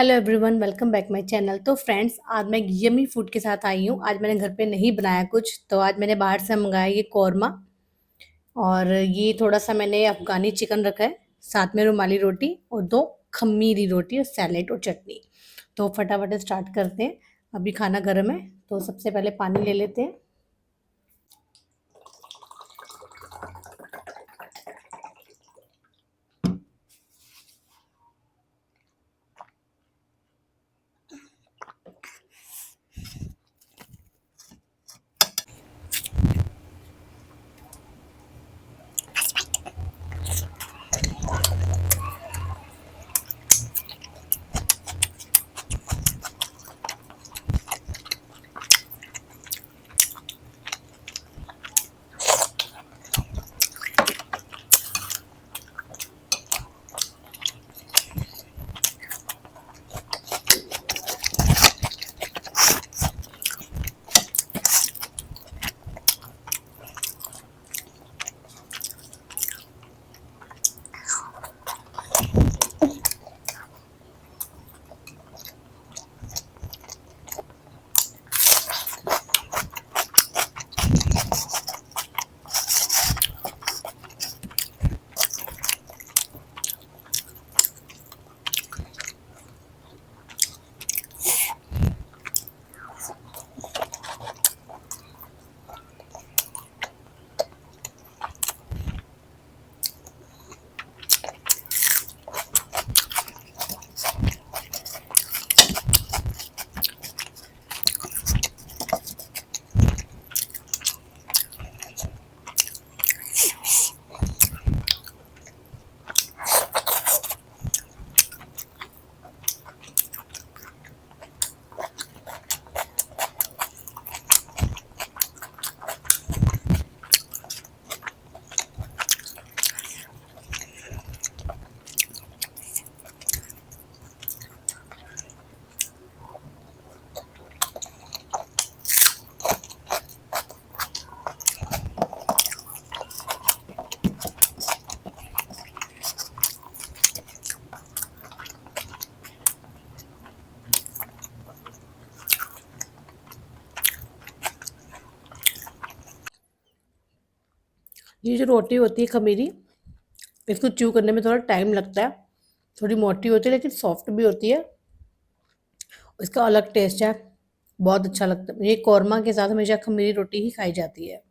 Hello everyone, welcome back my channel. तो friends, आज मैं यमी फूड के साथ आई हूँ। आज मैंने घर पे नहीं बनाया कुछ, तो आज मैंने बाहर से मंगाया ये कौरमा। और ये थोड़ा सा मैंने अफगानी चिकन रखा है, साथ में रुमाली रोटी और दो खमीरी रोटी और सैलेड और चटनी। तो फटाफट स्टार्ट करते हैं। अभी खाना गर्म है, तो सबसे पहले पानी ले लेते हैं। ये जो रोटी होती है खमीरी, इसको च्यू करने में थोड़ा टाइम लगता है। थोड़ी मोटी होती है लेकिन सॉफ्ट भी होती है। इसका अलग टेस्ट है, बहुत अच्छा लगता है। ये कौरमा के साथ हमेशा खमीरी रोटी ही खाई जाती है।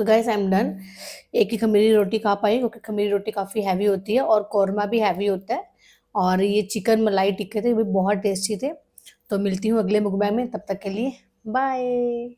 Okay guys, I am done. एक ही खमीरी रोटी खा पाई क्योंकि खमीरी रोटी काफ़ी हैवी होती है और कौरमा भी हैवी होता है। और ये चिकन मलाई टिक्के थे, वो भी बहुत टेस्टी थे। तो मिलती हूँ अगले मुकबैम में, तब तक के लिए बाय।